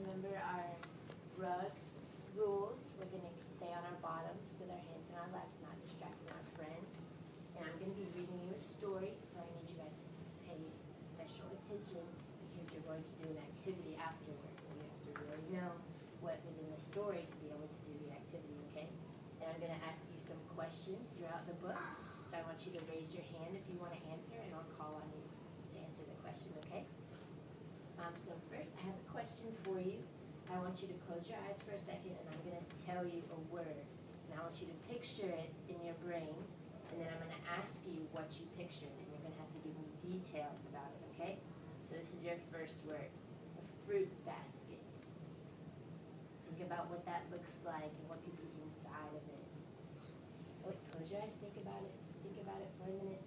remember our rug rules. We're going to stay on our bottoms with our hands in our laps, not distracting our friends. And I'm going to be reading you a story, so I need you guys to pay special attention because you're going to do an activity afterwards. So you have to really know what was in the story to be able to do the activity, okay? And I'm going to ask you some questions throughout the book. So I want you to raise your hand if you want to answer, and I'll call on you to answer the question, okay? So first, I have a question for you. I want you to close your eyes for a second, and I'm going to tell you a word. And I want you to picture it in your brain, and then I'm going to ask you what you pictured, and you're going to have to give me details about it, okay? So this is your first word, a fruit basket. Think about what that looks like and what could be inside of it. Oh, wait, close your eyes, think about it. Think about it for a minute.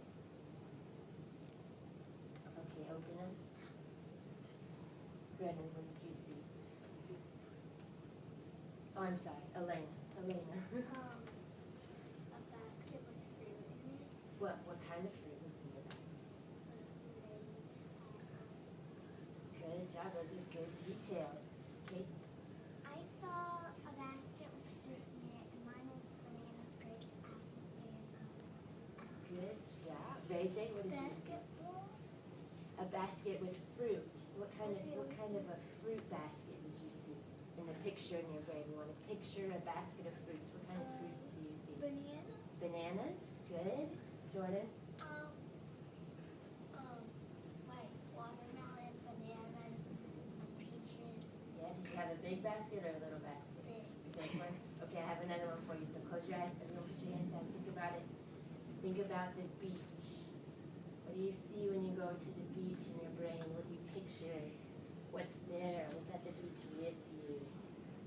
Okay, open them. Brennan, what did you see? Oh, I'm sorry, Elena. A basket with fruit in it. What kind of fruit was in the basket? Good job, those are good details. Kate? I saw a basket with fruit in it, and mine was bananas, grapes, apples, and Good job. Ray J, what did you see? basketball. A basket with fruit. What kind of a fruit basket did you see in the picture in your brain? You want to picture a basket of fruits. What kind of fruits do you see? Banana. Bananas. Good. Jordan? Watermelon, bananas, peaches. Yeah. Did you have a big basket or a little basket? Big. Big one. Okay, I have another one for you. So close your eyes. Everyone, put your hands down. Think about it. Think about the beach. What do you see when you go to the beach in your brain? What do you picture? What's there? What's at the beach with you?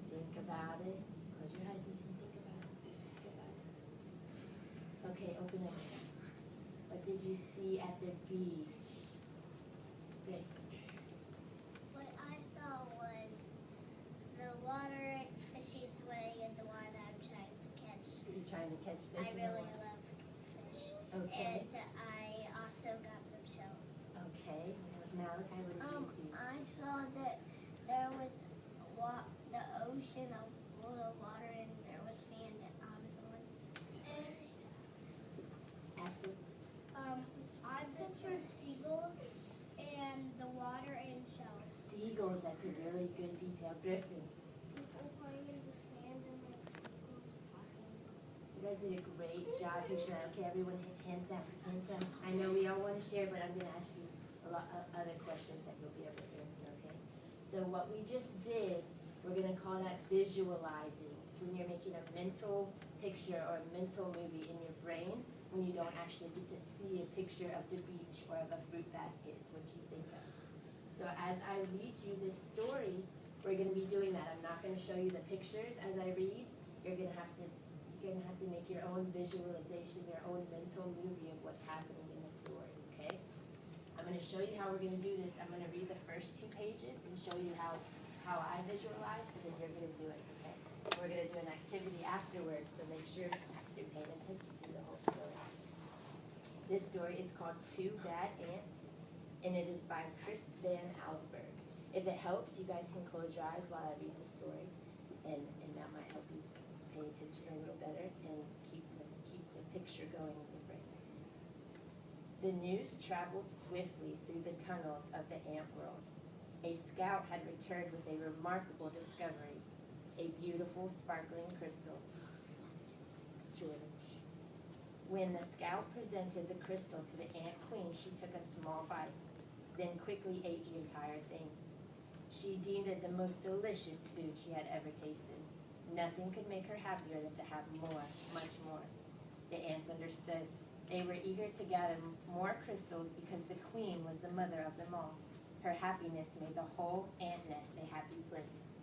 Think about it. Close your eyes and think about it. Think about it. Okay, open it. What did you see at the beach? Great. What I saw was the water, fishy swimming in the water that I'm trying to catch. You're trying to catch fish I in the really water? love fish. Okay. And I also got some shells. Okay. That was Malachi. What did you see? I saw that there was the ocean of full of water and there was sand that I was on. Ashley? I pictured seagulls and the water and shells. Seagulls. That's a really good detail. Griffin? People playing in the sand and like seagulls flying. You guys did a great job picturing that. Okay, everyone, hands down, hands down. I know we all want to share, but I'm going to ask you a lot of other questions that you'll be able to answer, okay? So what we just did, we're going to call that visualizing. It's when you're making a mental picture or a mental movie in your brain when you don't actually get to see a picture of the beach or of a fruit basket. It's what you think of. So as I read you this story, we're going to be doing that. I'm not going to show you the pictures as I read. You're going to have to make your own visualization, your own mental movie of what's happening in the story, okay? I'm going to show you how we're going to do this. I'm going to read the first 2 pages and show you how I visualize, and then you're going to do it, okay? We're going to do an activity afterwards, so make sure you're paying attention through the whole story. This story is called Two Bad Ants, and it is by Chris Van Allsburg. If it helps, you guys can close your eyes while I read the story, and that might help you pay attention a little better and keep the picture going in your brain. The news traveled swiftly through the tunnels of the ant world. A scout had returned with a remarkable discovery, a beautiful sparkling crystal. Jordan. When the scout presented the crystal to the ant queen, she took a small bite, then quickly ate the entire thing. She deemed it the most delicious food she had ever tasted. Nothing could make her happier than to have more, much more. The ants understood. They were eager to gather more crystals because the queen was the mother of them all. Her happiness made the whole ant nest a happy place.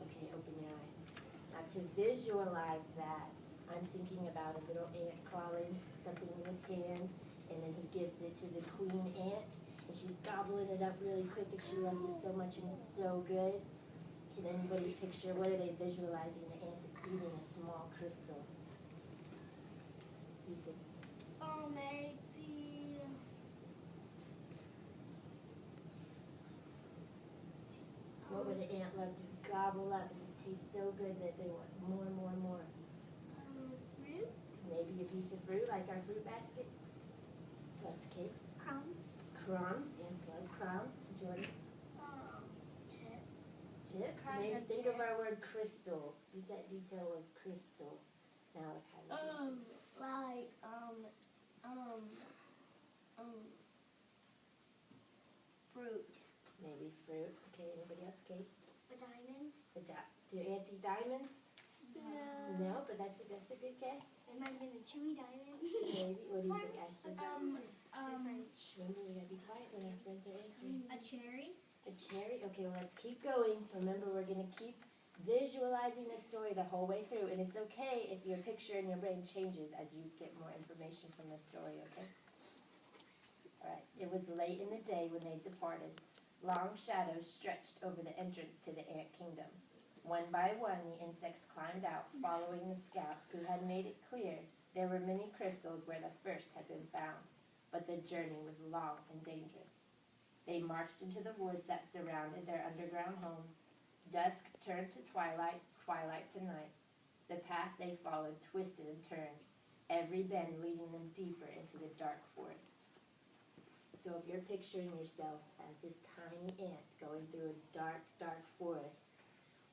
Okay, open your eyes. Now to visualize that, I'm thinking about a little ant crawling, something in his hand, and then he gives it to the queen ant, and she's gobbling it up really quick because she loves it so much and it's so good. Can anybody picture, what are they visualizing? The ant is eating a small crystal. Ethan. Maybe What would an ant love to gobble up and it tastes so good that they want more and more and more? Fruit. Maybe a piece of fruit like our fruit basket. What's cake? Crumbs. Crumbs. Ants love crumbs. Jordan? Chips. Chips. Crumbs Maybe and think of our chips. word crystal. Use that detail of crystal. Now look how you do it. Like fruit. Maybe fruit. Okay, anybody else? Kate? A diamond. Do ants eat diamonds? No. No, but that's a good guess. It might have been a chewy diamond. Maybe. What do you think, Ashton? Remember, we gotta be quiet when our friends are answering. A cherry. A cherry? Okay, well, let's keep going. Remember, we're gonna keep visualizing the story the whole way through, and it's okay if your picture in your brain changes as you get more information from the story, okay? Alright, it was late in the day when they departed. Long shadows stretched over the entrance to the ant kingdom. One by one, the insects climbed out, following the scout, who had made it clear there were many crystals where the first had been found, but the journey was long and dangerous. They marched into the woods that surrounded their underground home. Dusk turned to twilight, twilight to night. The path they followed twisted and turned, every bend leading them deeper into the dark forest. So if you're picturing yourself as this tiny ant going through a dark, dark forest,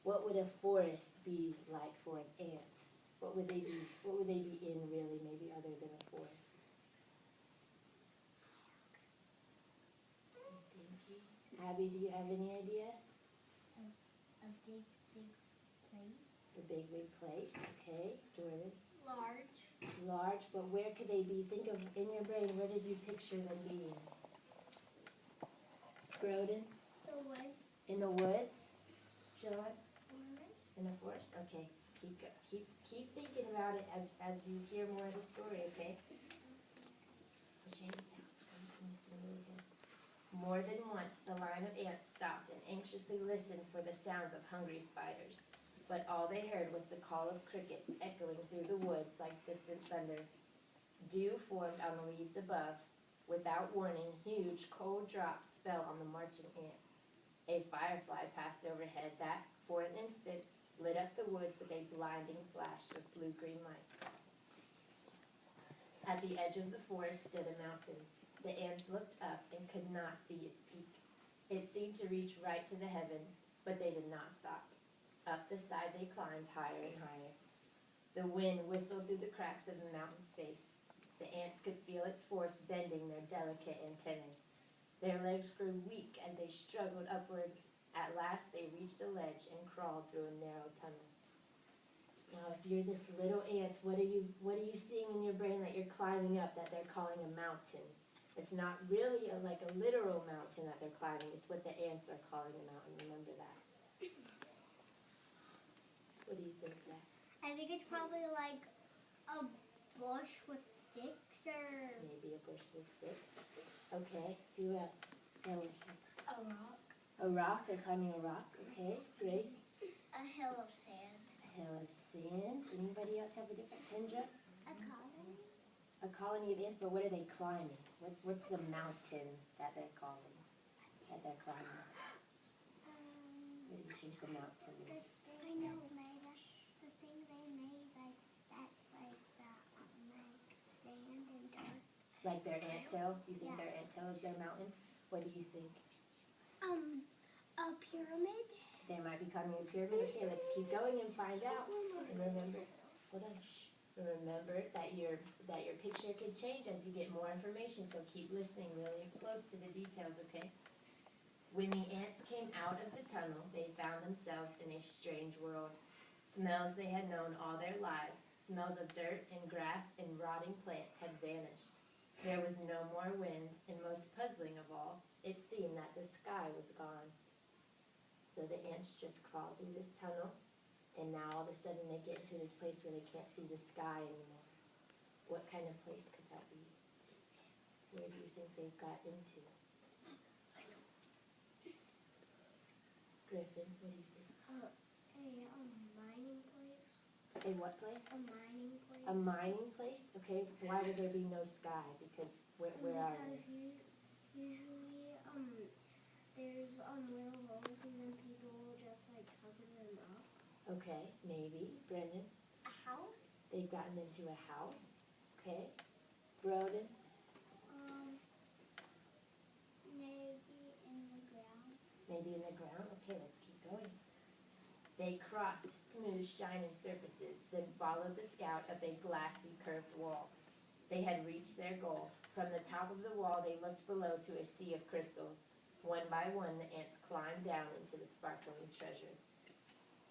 what would a forest be like for an ant? What would they be in really, maybe other than a forest? Thank you. Abby, do you have any idea? A big place. The big place, okay. Jordan? Large. Large, but where could they be? Think of, in your brain, where did you picture them being? Broden? The wood. In the woods? John? Forest. In the forest? Okay. Keep thinking about it as you hear more of the story, okay? I'll change this out so you can listen really good. More than once, the line of ants stopped and anxiously listened for the sounds of hungry spiders. But all they heard was the call of crickets echoing through the woods like distant thunder. Dew formed on the leaves above. Without warning, huge, cold drops fell on the marching ants. A firefly passed overhead that, for an instant, lit up the woods with a blinding flash of blue-green light. At the edge of the forest stood a mountain. The ants looked up and could not see its peak. It seemed to reach right to the heavens, but they did not stop. Up the side they climbed higher and higher. The wind whistled through the cracks of the mountain's face. The ants could feel its force bending their delicate antennae. Their legs grew weak as they struggled upward. At last they reached a ledge and crawled through a narrow tunnel. Now if you're this little ant, what are you seeing in your brain that you're climbing up that they're calling a mountain? It's not really like a literal mountain that they're climbing, it's what the ants are calling a mountain. Remember that. What do you think, Zach? I think it's probably like a bush with sticks or Maybe a bush with sticks. Okay, who else? Allison. a rock. A rock, they're climbing a rock. Okay, Grace. A hill of sand. A hill of sand. Anybody else have a different Kendra? A colony. A colony of ants, but what are they climbing? What's the mountain that they're calling? That they're climbing? What do you think the mountain is? The thing that's made of, the thing they made that's like that, like sand and dirt. Like their anthill? You think their anthill is their mountain? What do you think? A pyramid. They might be climbing a pyramid. Okay, let's keep going and find out. And remember, hold on, shh. Remember that your picture could change as you get more information, so keep listening really close to the details, okay? When the ants came out of the tunnel, they found themselves in a strange world. Smells they had known all their lives, smells of dirt and grass and rotting plants had vanished. There was no more wind, and most puzzling of all, it seemed that the sky was gone. So the ants just crawled through this tunnel, and now all of a sudden they get into this place where they can't see the sky anymore. What kind of place could that be? Where do you think they've got into? Griffin, what do you think? A mining place. A what place? A mining place. A mining place? Okay, why would there be no sky? Because where are they? Because usually there's little holes and then people Okay, maybe. Brendan? A house? They've gotten into a house. Okay. Broden? Maybe in the ground. Maybe in the ground. Okay, let's keep going. They crossed smooth, shining surfaces, then followed the scout up a glassy, curved wall. They had reached their goal. From the top of the wall, they looked below to a sea of crystals. One by one, the ants climbed down into the sparkling treasure.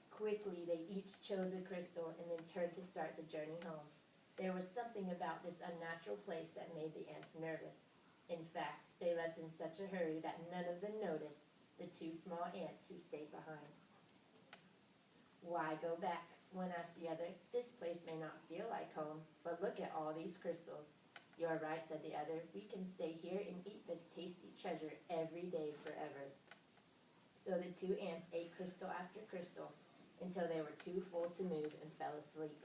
Quickly, they each chose a crystal and then turned to start the journey home. There was something about this unnatural place that made the ants nervous. In fact, they left in such a hurry that none of them noticed the two small ants who stayed behind. Why go back? One asked the other. This place may not feel like home, but look at all these crystals. You're right, said the other. We can stay here and eat this tasty treasure every day forever. So the two ants ate crystal after crystal until they were too full to move and fell asleep.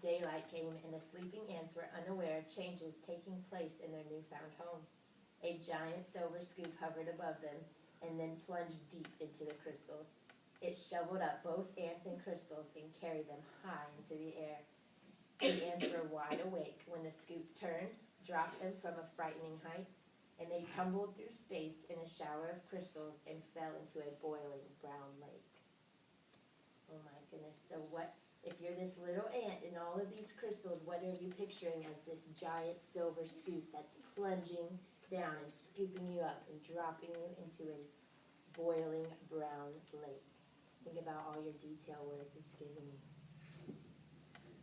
Daylight came and the sleeping ants were unaware of changes taking place in their newfound home. A giant silver scoop hovered above them and then plunged deep into the crystals. It shoveled up both ants and crystals and carried them high into the air. The ants were wide awake when the scoop turned, dropped them from a frightening height, and they tumbled through space in a shower of crystals and fell into a boiling brown lake. Oh my goodness, so what, if you're this little ant in all of these crystals, what are you picturing as this giant silver scoop that's plunging down and scooping you up and dropping you into a boiling brown lake? Think about all your detail words it's giving you.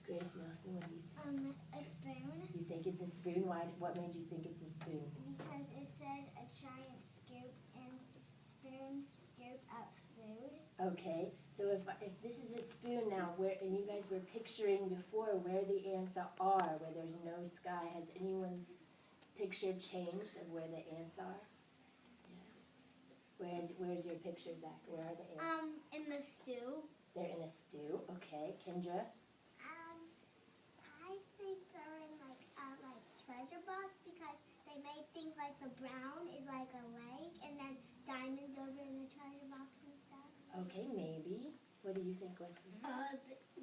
Grace Nelson, what do you think? A spoon. You think it's a spoon? Why? What made you think it's a spoon? Because it said a giant scoop and spoons scoop up food. Okay, so if this is a spoon now, where, and you guys were picturing before where the ants are, where there's no sky, has anyone's picture changed of where the ants are? Yeah. Where's your picture, Zach? Where are the ants? In the stew. They're in a stew. Okay, Kendra. I think they're in like treasure box because they made things like the brown is like a lake and then diamonds over in the treasure box and stuff. Okay, maybe. What do you think, Wesley?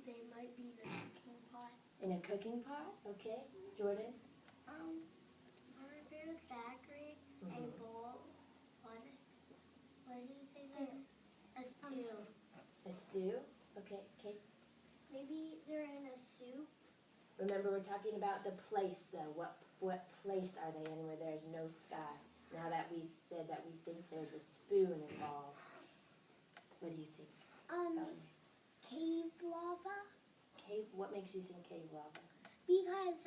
They might be in a cooking pot. In a cooking pot? Okay. Jordan? Review Zachary, a bowl. What did you say there? A stew. A stew? Okay, Kate. Maybe they're in a soup. Remember, we're talking about the place, though. What place are they in where there's no sky? Now that we've said that we think there's a spoon involved, what do you think? Cave lava. Cave? What makes you think cave lava? Because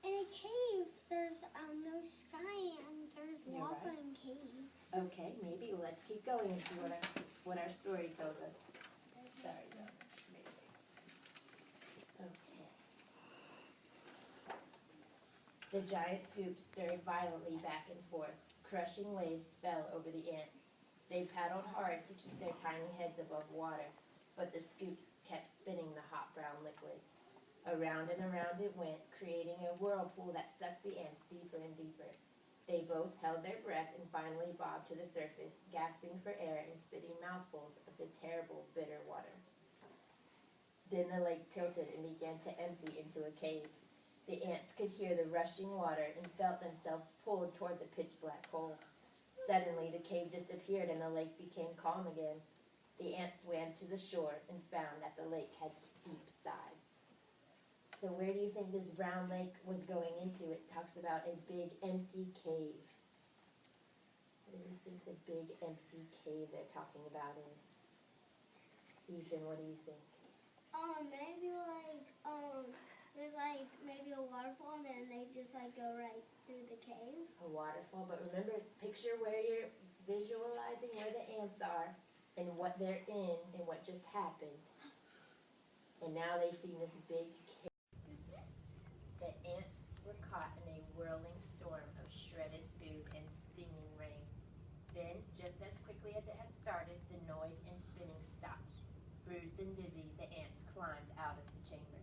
in a cave there's no sky and there's You're lava right. in caves. Okay, maybe. Well, let's keep going and see what our story tells us. Sorry, no. Okay. The giant scoop stirred violently back and forth. Crushing waves fell over the ants. They paddled hard to keep their tiny heads above water, but the scoops kept spinning the hot brown liquid. Around and around it went, creating a whirlpool that sucked the ants deeper and deeper. They both held their breath and finally bobbed to the surface, gasping for air and spitting mouthfuls of the terrible, bitter water. Then the lake tilted and began to empty into a cave. The ants could hear the rushing water and felt themselves pulled toward the pitch-black hole. Suddenly, the cave disappeared and the lake became calm again. The ants swam to the shore and found that the lake had steep sides. So where do you think this brown lake was going into? It talks about a big, empty cave. What do you think the big, empty cave they're talking about is? Ethan, what do you think? Maybe there's maybe a waterfall and then they just go right through the cave. A waterfall, but remember, picture where you're visualizing where the ants are and what they're in and what just happened. And now they've seen this big cave. The ants were caught in a whirling storm of shredded food and stinging rain. Then, just as quickly as it had started, the noise and spinning stopped. Bruised and dizzy, the ants climbed out of the chamber.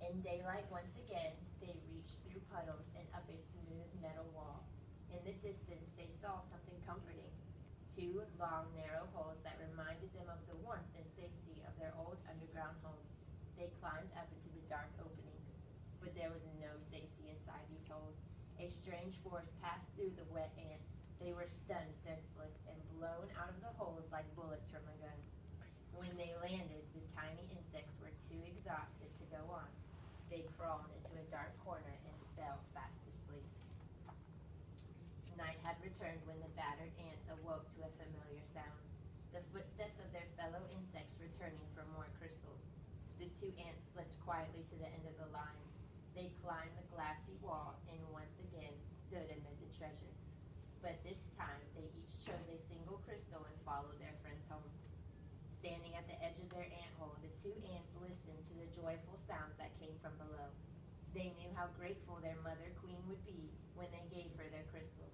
In daylight once again, they reached through puddles and up a smooth metal wall. In the distance, they saw something comforting. 2 long, narrow holes that reminded them of the warmth and safety of their old underground home. They climbed up into the dark openings, but there was no safety inside these holes. A strange force passed through the wet ants. They were stunned senseless and blown out of the holes like bullets from a gun. When they landed, the tiny insects were too exhausted to go on. They crawled into a dark corner and fell fast asleep. Night had returned when the battered ants awoke to a familiar sound, the footsteps of their fellow insects returning for more crystals. The 2 ants slipped quietly to the end of the line. They climbed the glassy wall and once again stood amid the treasure. But this time they each chose a single crystal and followed their friends home. Standing at the edge of their ant hole, the 2 ants listened to the joyful sounds that came from below. They knew how grateful their mother queen would be when they gave her their crystals.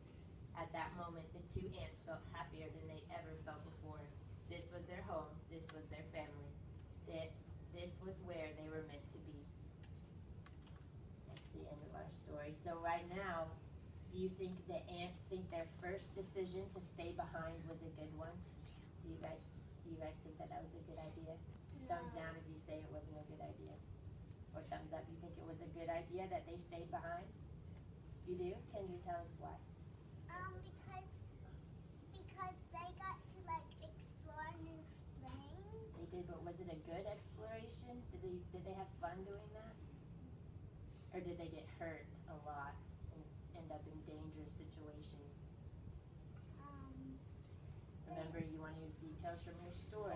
At that moment, the 2 ants felt happier than they'd ever felt before. This was their home. This was their family. This was where they were meant to be. That's the end of our story. So right now, do you think the ants think their first decision to stay behind was a good one? Do you guys think that was a good idea? No. Thumbs down if you say it wasn't a good idea. Or thumbs up, you think it was a good idea that they stayed behind? You do? Can you tell us why? Because they got to like explore new things. They did, but was it a good exploration? Did they have fun doing that? Or did they get hurt a lot and end up in dangerous situations? Remember, you want to use details from your story.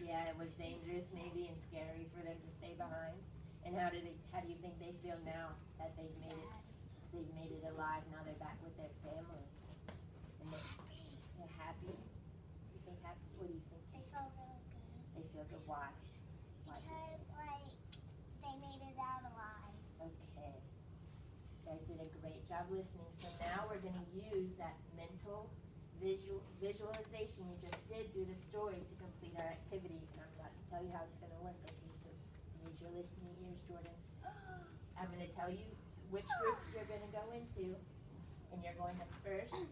Yeah, it was dangerous maybe and scary for them to stay behind. And how do you think they feel now that they've made it alive? Now they're back with their family. And they're happy. You think happy? What do you think? They feel really good. They feel good. Why? Because like they made it out alive. Okay. You guys did a great job listening. So now we're going to use that mental visualization you just did through the story to complete our activity. And I'm about to tell you how it's going to work. Okay, so use your listening ears, Jordan. I'm going to tell you which groups you're going to go into. And you're going to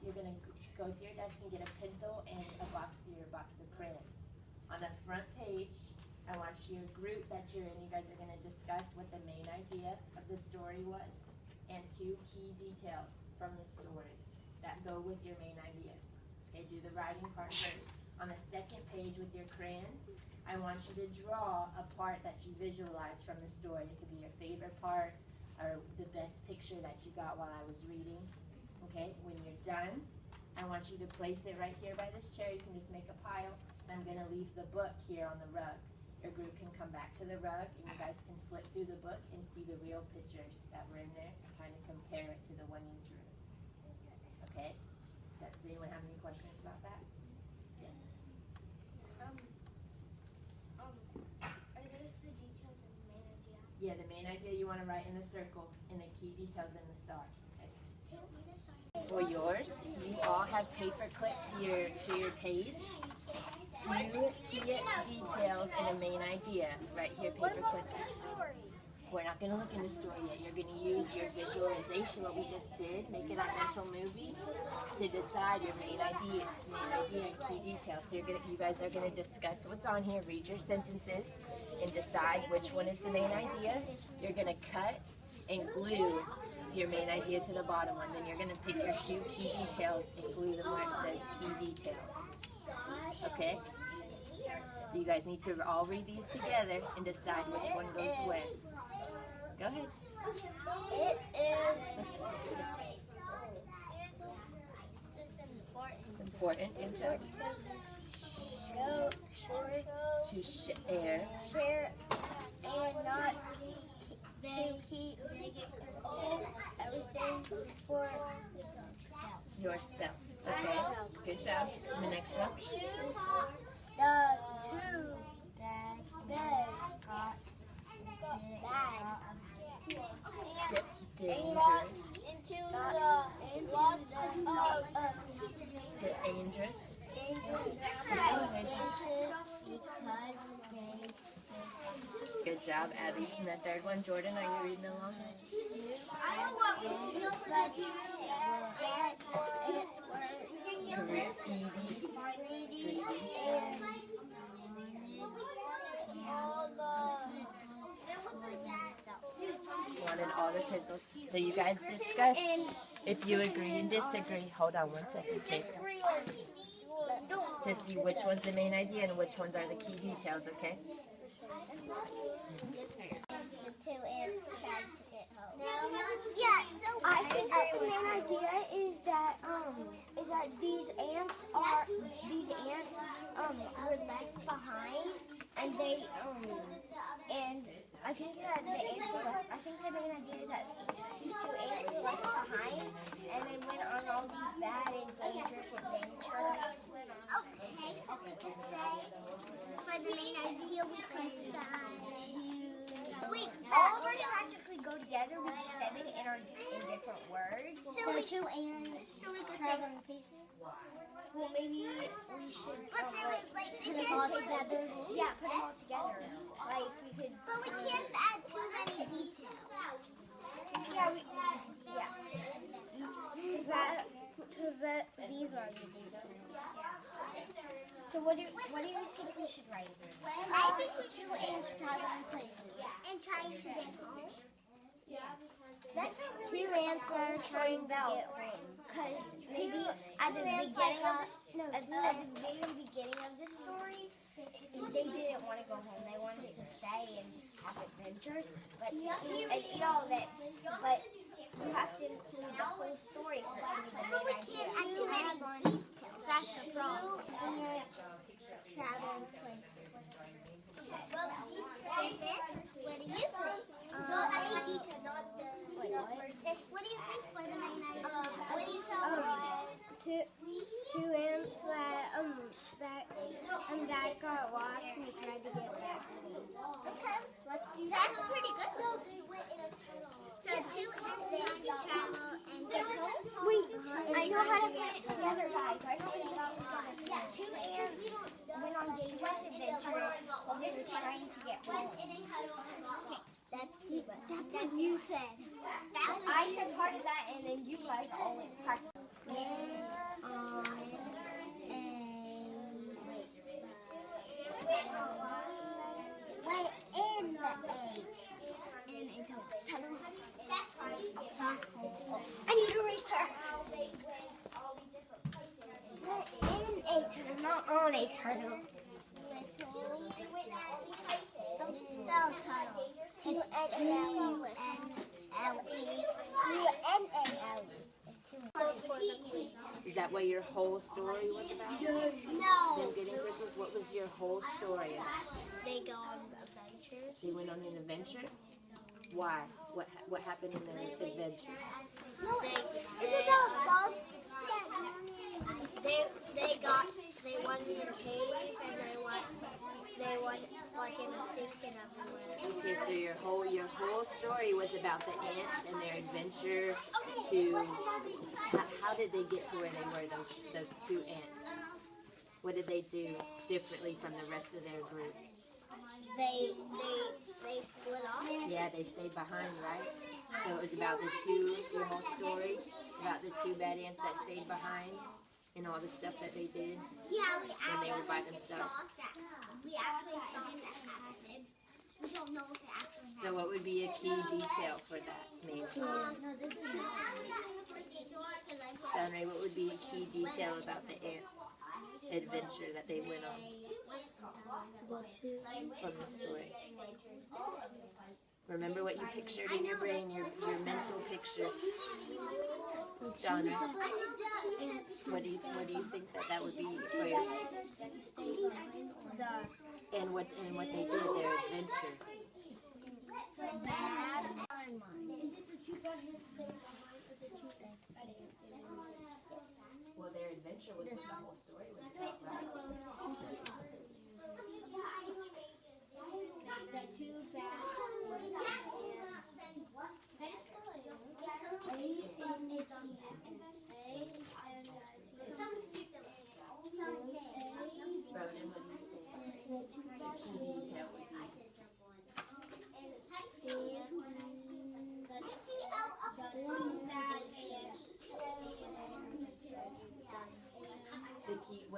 you're going to go to your desk and get a pencil and your box of crayons. On the front page, I want your group that you're in, you guys are going to discuss what the main idea of the story was and 2 key details from the story that go with your main idea. Okay, do the writing part first. On the second page with your crayons, I want you to draw a part that you visualize from the story. It could be your favorite part or the best picture that you got while I was reading. Okay, when you're done, I want you to place it right here by this chair. You can just make a pile. And I'm going to leave the book here on the rug. Your group can come back to the rug and you guys can flip through the book and see the real pictures that were in there and kind of compare it to the one you drew. Okay? Does anyone have any questions about that? Are those the details of the main idea? Yeah, the main idea you want to write in the circle and the key details in the stars. Okay? For yours, you all have paper clipped to your page. 2 key details and a main idea. Right here, paper clipped. We're not going to look in the story yet. You're going to use your visualization, what we just did, make it a mental movie, to decide your main idea and key details. So you guys are going to discuss what's on here, read your sentences, and decide which one is the main idea. You're going to cut and glue your main idea to the bottom one. Then you're going to pick your 2 key details and glue them where it says key details. Okay? So you guys need to all read these together and decide which one goes where. Go ahead. It is important and to share and not to keep everything for yourself. Okay? Good job. The next one. The 2 bags got It's dangerous. into the lots Dangerous. Good job, Abby, from the third one. Jordan, are you reading along? Career PD. Wanted all the pistols. So you guys discuss if you agree and disagree. Hold on one second, okay? To see which one's the main idea and which ones are the key details, okay? Two ants tried to get home. Yeah, so I think that the main idea is that these ants were left behind, and they and I think that the ants were left, I think the main idea is that these two ants were left behind, and they went on all these bad and dangerous adventures. Okay, so we can say for the main idea we could all of us practically go together. We just said it in different words. So two ants traveling pieces. Well, maybe we should put them all together. Yeah, put them all together. Like we could. But we can't add too many details. Yeah, because these are the details. So what do you think we should write? I think we should ants traveling places and trying to get home. Yes. That's not really two ants are trying to get home. Because maybe at the very beginning of the story, they didn't want to go home. They wanted to stay and have adventures. But and eat all of it. But you have to include the whole story for it to be the main idea. But we can't add too many details. That's the problem. Traveling places. Well, what do you think? What do you think for the main idea? What do you tell us? Two ants that got lost and we tried to get back. Okay, let's do that. That's pretty good. So two ants trying to travel and get home? Wait, I know how to put it together, guys. I know how to put it together. Yeah, two ants went on dangerous adventures while they were trying to get home. Okay, that's what you said. I said part of that, and then you guys all went part of it. I need an eraser. In a tunnel, not on a tunnel. Spell tunnel. T-U-N-N-L-E. Is that what your whole story was about? No. Them getting crystals? What was your whole story about? They go on adventures. They went on an adventure? Why? What happened in their adventure? It's about bugs. They went in a cave and they went like in a stick and everywhere. Okay, so your whole story was about the ants and their adventure to how did they get to where they were, those two ants? What did they do differently from the rest of their group? They split off. Yeah, they stayed behind, right? So it was about your whole story, about the two bad ants that stayed behind and all the stuff that they did when they were by themselves. We actually thought that happened. We don't know if it actually happened. So what would be a key detail for that, maybe? Donray, what would be a key detail about the ants' adventure that they went on from the story? Remember what you pictured in your brain, your mental picture. Donna, what do you think that would be for you? And what they did, their adventure. Is it the two bad ants staying behind or the two bad ants? Well, their adventure was what the whole story was about, right? The two bad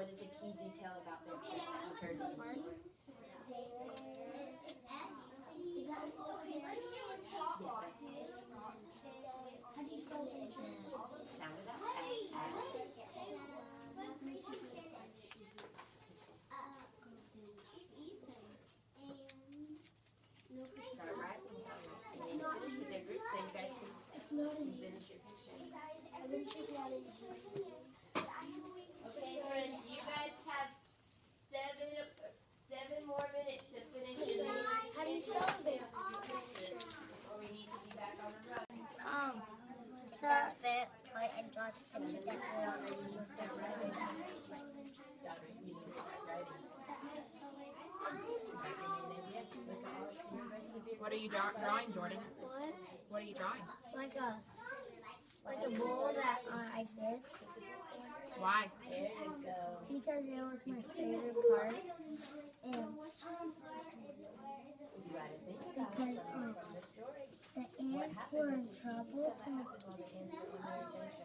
what is a key detail about their trip that you heard in the story? Sound it out. Start writing. And then finish with their group so you guys can finish your picture. Okay, friends, you guys have 7 more minutes to finish your How do you spell it? or we need to be back on the road. Perfect. Play and just finish it. Start writing. You need to start writing. What are you drawing, Jordan? What? What are you drawing? Like a bowl that I did. Why? There you go. Because it was my favorite part. And You gotta think about because the story. the ants were in trouble. What happened while the ants were on their adventure?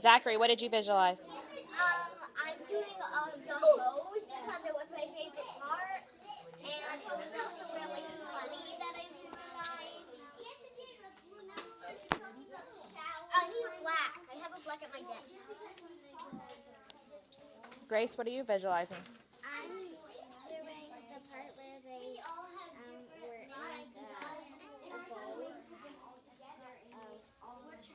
Zachary, what did you visualize? I'm doing the hose because it was my favorite part, and it was also really funny that I visualized. I need black. I have a black at my desk. Grace, what are you visualizing? I'm doing the part where they were in the bowl of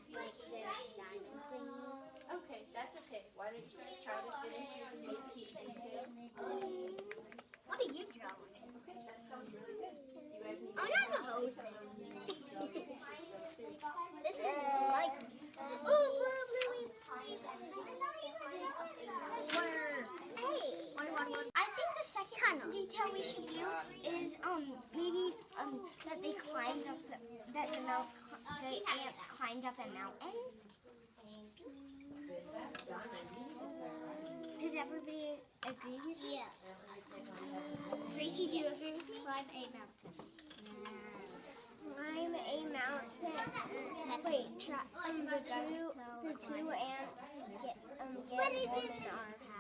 like their diamond thingies. Okay, that's okay. Why don't you guys try to finish your 2 key details? What are you drawing? Okay, that sounds really good. You guys need I'm not the hose. This is like. I think the second detail we should do is maybe that they climbed up the ants climbed up a mountain. Does everybody agree with me? Yeah. Gracie, do you agree with me? Climb a mountain. Climb a mountain. Wait, the two ants get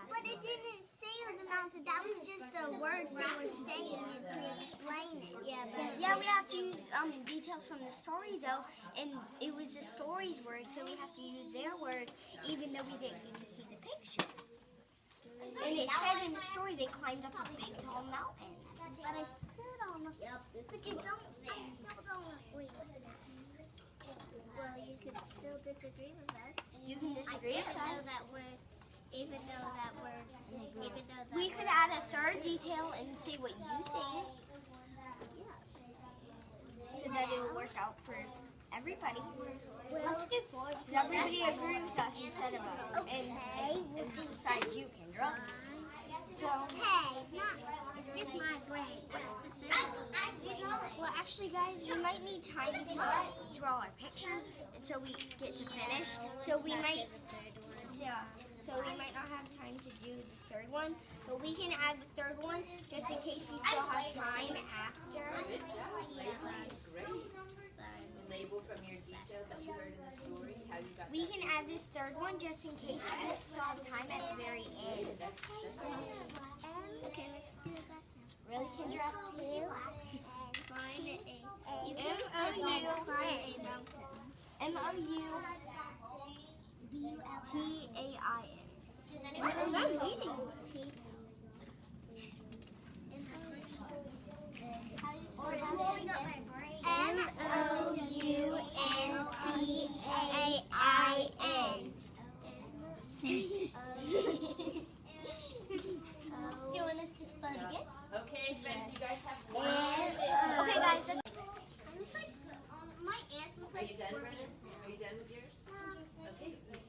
but it didn't say it was a mountain. That was just the words they were saying it to explain it. Yeah, we have to use details from the story though, and it was the story's words, so we have to use their words, even though we didn't get to see the picture. And it said in the story they climbed up a big tall mountain. But I still don't know. But you don't. I still don't agree with that. Well, you can still disagree with us. You can disagree with us. Even though that we could add a third detail and see what you think. Yeah. So that it will work out for everybody. Let's do 4. Does everybody agree with us instead of us? Okay. And besides you, Kendra. So, hey, it's just my brain. What's the third? Well, actually, guys, we might need time to draw our picture, and so we get to finish. So we might not have time to do the third one, but we can add the third one just in case we still have time after. Good job. Great. Label from your details that you heard in the story, how you got We can add this third one just in case we still have time at the very end. Okay, let's do it back now. Really, Kendra? M-O-U-N-T-A-I-N. I'm not reading T. M-O-U-N-T-A-I-N. You want us to spell it again? Okay, friends, you guys have Okay, guys. My ants look Are like you done, Brennan? Are you done with yours? Okay, good.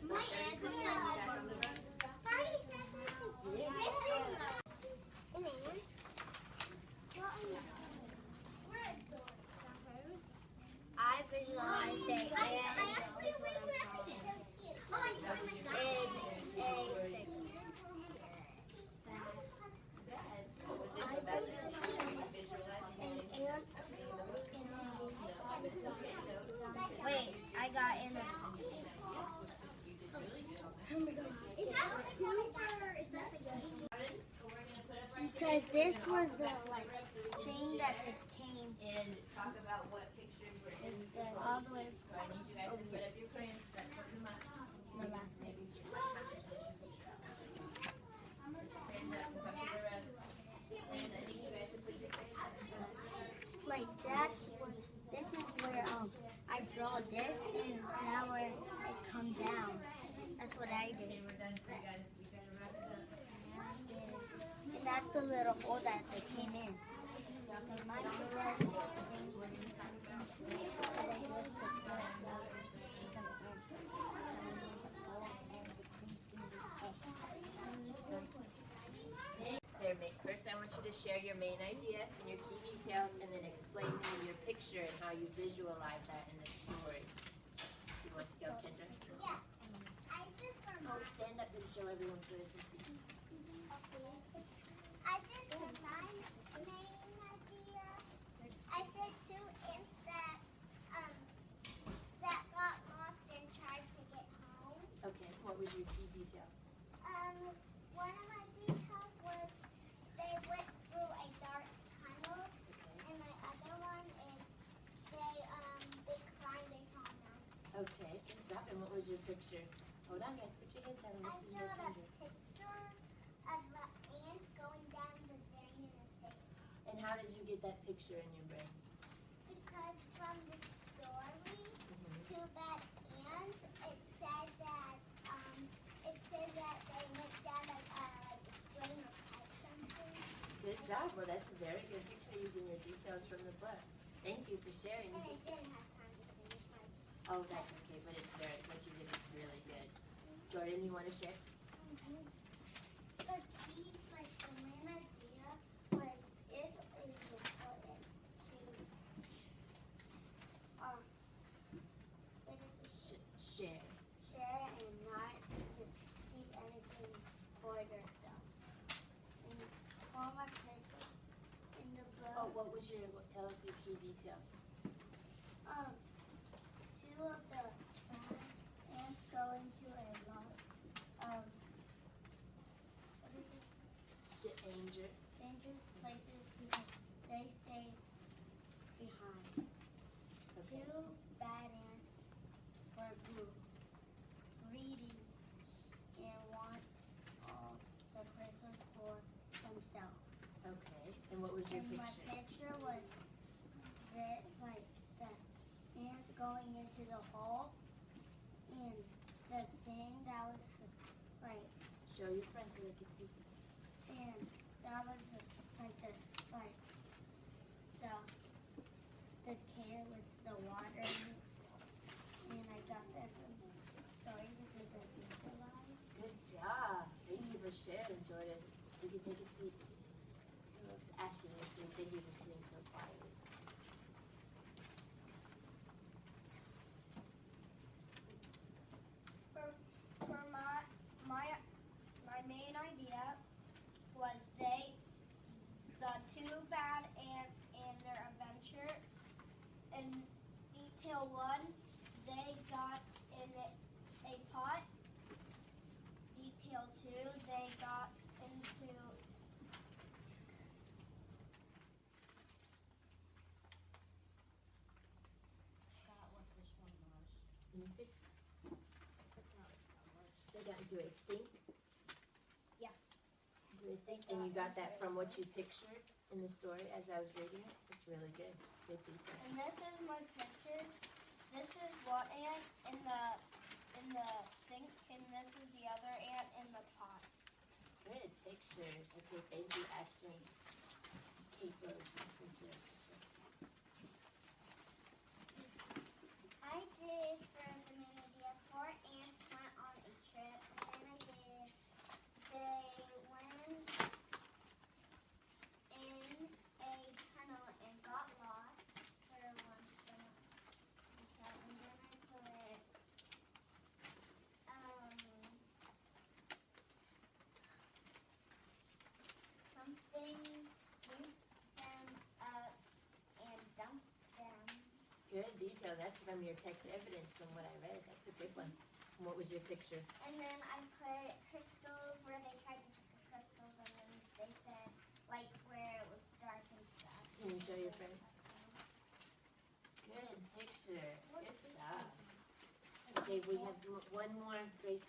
My ants look like Back on the run. 30 seconds. An ant. because this was the like thing that they came and talk about what pictures were in the all the way So I need you guys to put up your crayons, put them up. the last page. Like that's what this is where I draw this and now where it comes down. That's what I did. And that's the little hole that they came in. And mine was like the same way. First, I want you to share your main idea and your key details, and then explain to me your picture and how you visualize that in the story. You want to go, Kendra? Yeah. I did for Oh, stand up and show everyone so they can see. I did for my main idea. I said two ants that got lost and tried to get home. Okay, what was your key details? One of my details was they went through a dark tunnel, and my other one is they climbed a tall mountain. Okay, good job. And what was your picture? Hold on, guys. Put your hands down and I listen to your drew a Kendra. picture of the ants going down the drain in a safe. And how did you get that picture in your brain? Because from the story, Two Bad Ants, it said that they went down a drain or pipe something. Good job. Well, that's a very good picture using your details from the book. Thank you for sharing. And I didn't have time to finish my. Oh, that's okay, but it's very, what you did is really good. Jordan, you want to share? The key, like the main idea, was it is important to Share. share and not to keep anything for yourself. And all my pictures in the book. Oh, what was your, tell us your key details. Two of the ants go into a lot of Dangerous. dangerous places because they stay behind. Okay. Two bad ants were greedy and want all the crystals for themselves. Okay. And what was your And my picture? picture was that like the ants going into the hole and the thing that was like Show your friends so they can see. and that was like this like the can with the water in it. And I got that from the story because I visualized. Good job. Thank you for sharing, Jordan. You can take a seat. Ashton, listening. Thank you for sitting so quietly. For my main idea was the two bad ants and their adventure. In detail one, they got in a pot. Detail two, they got into Let me see. They got into a sink? Yeah. Into a sink, and you got that from what you pictured in the story as I was reading it? It's really good. Good details. And this is my pictures. This is one ant in the sink, and this is the other ant in the pot. Good pictures. Okay, thank you, Ashton. Kate Rose, thank you. I did for the main idea, 4 ants went on a trip, and then they went in a tunnel and got lost for one tunnel. Okay, and then I put something scooped them up and dumped them. Good detail. That's from your text evidence from what I read. That's a good one. And what was your picture? And then I put crystals where they tried to pick the crystals, and then they said, like where it was dark and stuff. Can you show your friends? Good picture. Good job. Okay, we have one more, Grace.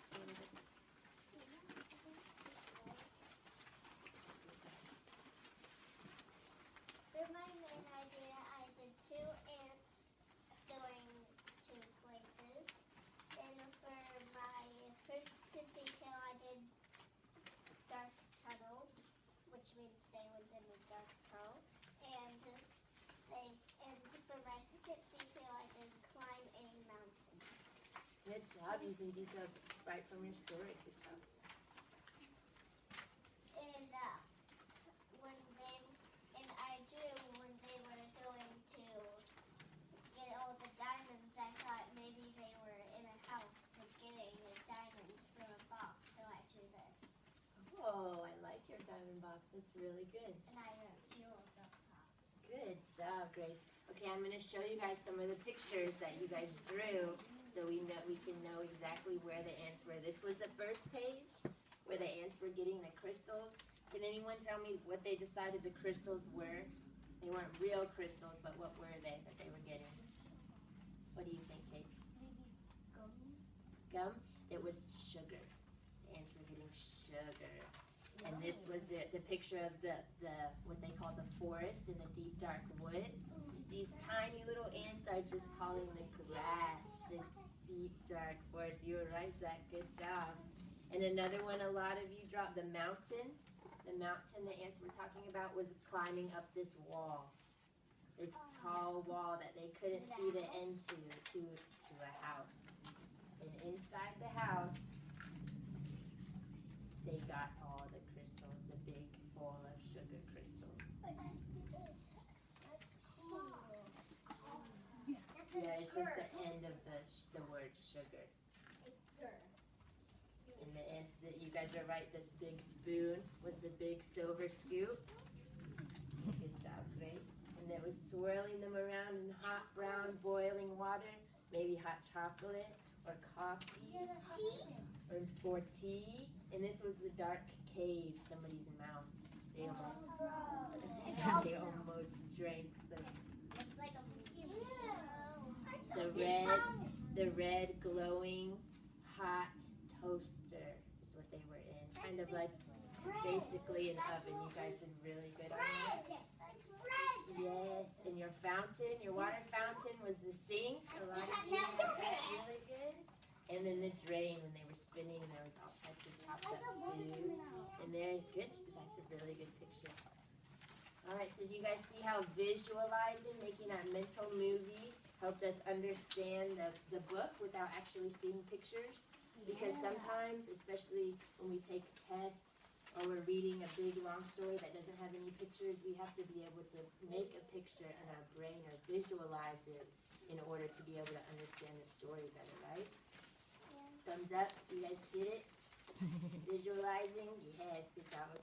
For my main idea, I did 2 ants going to places. And for my first detail, I did dark tunnel, which means they went in a dark tunnel. And for my second detail, I did climb a mountain. Good job using details right from your story. Good job. And I drew when they were going to get all the diamonds, I thought maybe they were in a house and getting the diamonds from a box, so I drew this. Oh, I like your diamond box. That's really good. And I wrote fuels up top. Good job, Grace. Okay, I'm going to show you guys some of the pictures that you guys drew so we can know exactly where the ants were. This was the first page where the ants were getting the crystals. Can anyone tell me what they decided the crystals were? They weren't real crystals, but what were they that they were getting? What do you think, Kate? Maybe gum. Gum? It was sugar. The ants were getting sugar. And this was the picture of the what they call the forest in the deep dark woods. These tiny little ants are just calling the grass the deep dark forest. You were right, Zach. Good job. And another one a lot of you dropped, the mountain. The mountain the ants were talking about was climbing up this wall. This tall wall that they couldn't see the end to a house. And inside the house, they got all the crystals, the big bowl of sugar crystals. That's cool. Yeah, it's just the end of the word sugar. And the ants, you guys are right, this big spoon was the big silver scoop. Good job, Grace. And it was swirling them around in hot brown boiling water, maybe hot chocolate or coffee or tea. And this was the dark cave, somebody's mouth. They almost drank the red glowing hot toaster is what they were in. Kind of like basically an oven. You guys did really good on that. It's bread. Yes, and your fountain, your water fountain was the sink. A lot of you did that really good. And then the drain when they were spinning, there was all types of chopped up food. And they're good. That's a really good picture. All right, so do you guys see how visualizing, making that mental movie helped us understand the book without actually seeing pictures? Because sometimes, especially when we take tests or we're reading a big long story that doesn't have any pictures, we have to be able to make a picture in our brain or visualize it in order to be able to understand the story better, right? Thumbs up, you guys get it? Visualizing? Yes, good job.